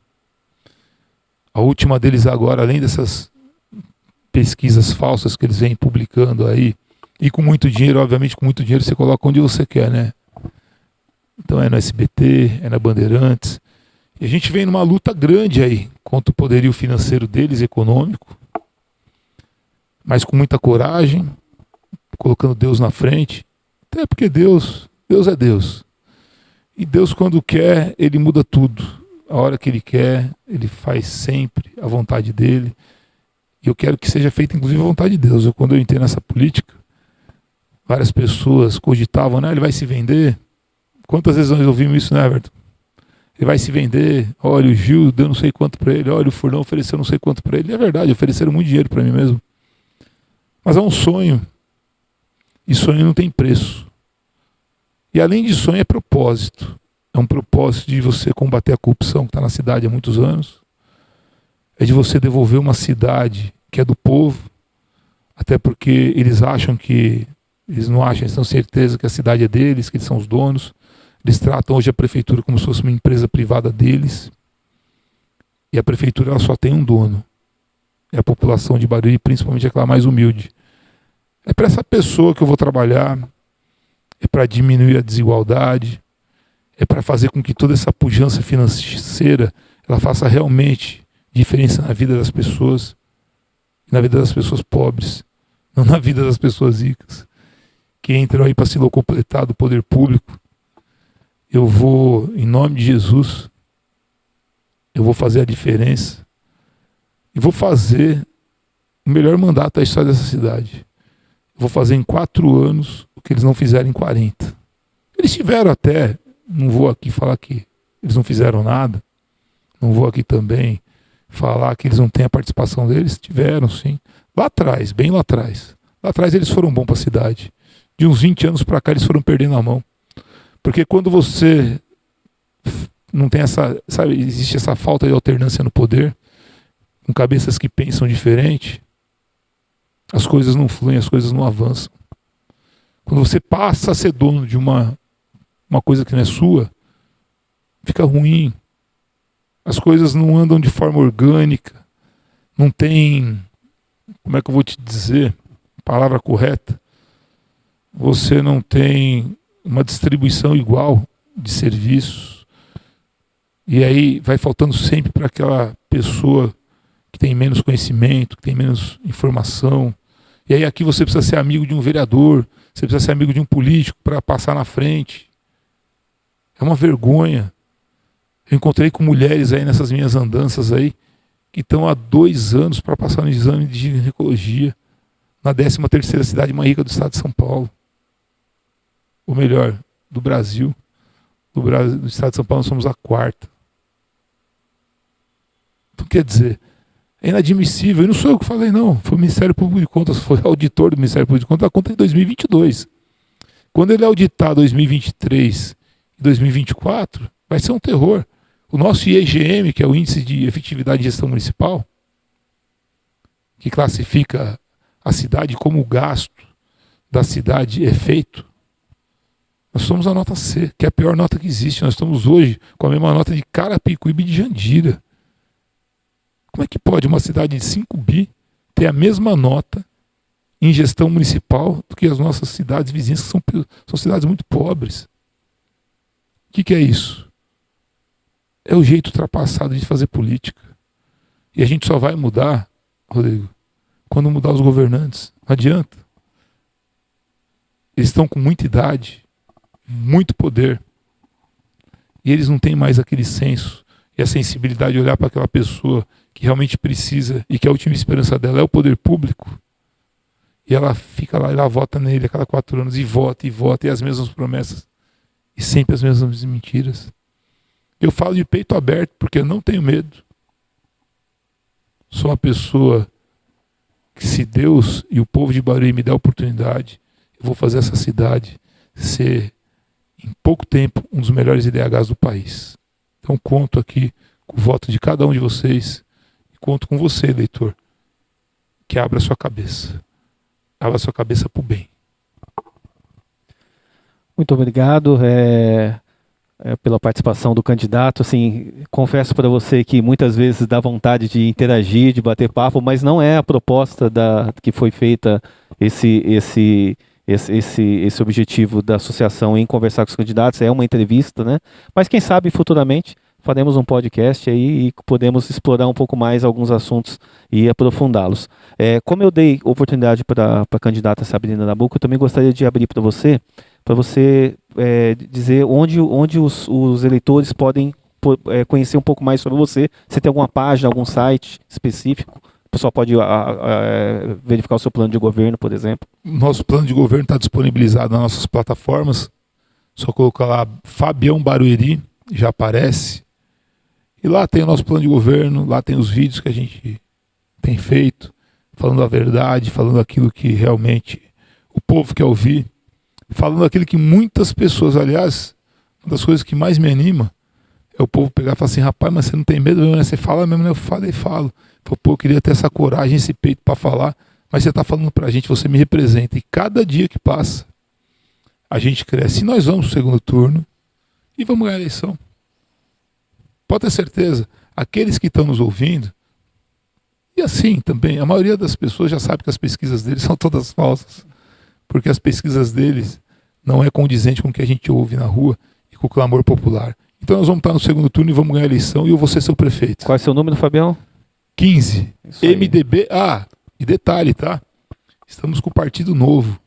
Speaker 2: A última deles agora, além dessas pesquisas falsas que eles vêm publicando aí, e com muito dinheiro, obviamente com muito dinheiro você coloca onde você quer, né? Então é no SBT, é na Bandeirantes. E a gente vem numa luta grande aí contra o poderio financeiro deles, econômico, mas com muita coragem, colocando Deus na frente. Até porque Deus é Deus. E Deus, quando quer, Ele muda tudo. A hora que Ele quer, Ele faz sempre a vontade dEle. E eu quero que seja feita, inclusive, a vontade de Deus. Quando eu entrei nessa política, várias pessoas cogitavam, né? Ele vai se vender. Quantas vezes nós ouvimos isso, né, Everton? Ele vai se vender. Olha, o Gil deu não sei quanto para ele. Olha, o Furnão ofereceu não sei quanto para ele. E é verdade, ofereceram muito dinheiro para mim mesmo. Mas é um sonho. E sonho não tem preço. E além de sonho, é propósito. É um propósito de você combater a corrupção que está na cidade há muitos anos. É de você devolver uma cidade que é do povo. Até porque eles acham que... Eles não acham, eles têm certeza que a cidade é deles, que eles são os donos. Eles tratam hoje a prefeitura como se fosse uma empresa privada deles. E a prefeitura ela só tem um dono. É a população de Barueri, principalmente aquela mais humilde. É para essa pessoa que eu vou trabalhar. É para diminuir a desigualdade, é para fazer com que toda essa pujança financeira ela faça realmente diferença na vida das pessoas, na vida das pessoas pobres, não na vida das pessoas ricas, que entram aí para se locupletar do poder público. Eu vou, em nome de Jesus, eu vou fazer a diferença e vou fazer o melhor mandato da história dessa cidade. Eu vou fazer em 4 anos o que eles não fizeram em 40. Eles tiveram até, não vou aqui falar que eles não fizeram nada, não vou aqui também falar que eles não têm a participação deles, tiveram sim. Lá atrás, bem lá atrás. Lá atrás eles foram bons para a cidade. De uns 20 anos para cá eles foram perdendo a mão. Porque quando você não tem essa, sabe, existe essa falta de alternância no poder, com cabeças que pensam diferente, as coisas não fluem, as coisas não avançam. Quando você passa a ser dono de uma coisa que não é sua, fica ruim. As coisas não andam de forma orgânica, não tem, como é que eu vou te dizer, palavra correta, você não tem uma distribuição igual de serviços, e aí vai faltando sempre para aquela pessoa que tem menos conhecimento, que tem menos informação, e aí aqui você precisa ser amigo de um vereador, você precisa ser amigo de um político para passar na frente. É uma vergonha. Eu encontrei com mulheres aí nessas minhas andanças aí, que estão há 2 anos para passar no exame de ginecologia, na 13ª cidade mais rica do estado de São Paulo. Ou melhor, do Brasil. Do estado de São Paulo nós somos a 4ª. Então quer dizer, é inadmissível. E não sou eu que falei não, foi o Ministério Público de Contas, foi o auditor do Ministério Público de Contas, a conta é em 2022. Quando ele auditar 2023 e 2024, vai ser um terror. O nosso IEGM, que é o Índice de Efetividade de Gestão Municipal, que classifica a cidade como o gasto da cidade é feito, nós somos a nota C, que é a pior nota que existe. Nós estamos hoje com a mesma nota de Carapicuíba e de Jandira. Como é que pode uma cidade de 5 bi ter a mesma nota em gestão municipal do que as nossas cidades vizinhas, que são cidades muito pobres? O que é isso? É o jeito ultrapassado de fazer política. E a gente só vai mudar, Rodrigo, quando mudar os governantes. Não adianta. Eles estão com muita idade, muito poder, e eles não têm mais aquele senso e a sensibilidade de olhar para aquela pessoa que realmente precisa e que a última esperança dela é o poder público, e ela fica lá e ela vota nele a cada 4 anos e vota, e as mesmas promessas e sempre as mesmas mentiras. Eu falo de peito aberto porque eu não tenho medo. Sou uma pessoa que, se Deus e o povo de Barueri me der a oportunidade, eu vou fazer essa cidade ser, em pouco tempo, um dos melhores IDHs do país. Então conto aqui com o voto de cada um de vocês e conto com você, eleitor, que abra sua cabeça. Abra sua cabeça para o bem.
Speaker 1: Muito obrigado pela participação do candidato. Assim, confesso para você que muitas vezes dá vontade de interagir, de bater papo, mas não é a proposta que foi feita esse objetivo da associação em conversar com os candidatos. É uma entrevista, né? Mas quem sabe futuramente faremos um podcast aí e podemos explorar um pouco mais alguns assuntos e aprofundá-los. Como eu dei oportunidade para a candidata Sabrina Nabuco, eu também gostaria de abrir para você dizer onde os eleitores podem conhecer um pouco mais sobre você. Você tem alguma página, algum site específico? O pessoal pode verificar o seu plano de governo, por exemplo.
Speaker 2: Nosso plano de governo está disponibilizado nas nossas plataformas. Só colocar lá Fabião Barueri, já aparece. E lá tem o nosso plano de governo, lá tem os vídeos que a gente tem feito, falando a verdade, falando aquilo que realmente o povo quer ouvir, falando aquilo que muitas pessoas, aliás, uma das coisas que mais me anima é o povo pegar e falar assim: rapaz, mas você não tem medo mesmo, né? Você fala mesmo, né? Eu falo e falo. Pô, eu queria ter essa coragem, esse peito para falar, mas você está falando para a gente, você me representa. E cada dia que passa, a gente cresce. E nós vamos pro segundo turno e vamos ganhar a eleição. Pode ter certeza, aqueles que estão nos ouvindo, e assim também, a maioria das pessoas já sabe que as pesquisas deles são todas falsas, porque as pesquisas deles não é condizente com o que a gente ouve na rua e com o clamor popular. Então nós vamos estar no segundo turno e vamos ganhar a eleição, e eu vou ser seu prefeito.
Speaker 1: Qual é o seu número, Fabião?
Speaker 2: 15. MDB. E detalhe, tá? Estamos com o Partido Novo,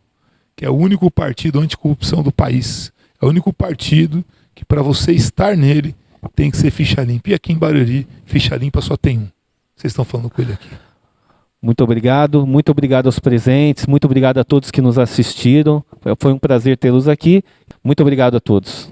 Speaker 2: que é o único partido anticorrupção do país. É o único partido que, para você estar nele, tem que ser ficha limpa. E aqui em Barueri, ficha limpa só tem um. Vocês estão falando com ele aqui.
Speaker 1: Muito obrigado aos presentes, muito obrigado a todos que nos assistiram. Foi um prazer tê-los aqui. Muito obrigado a todos.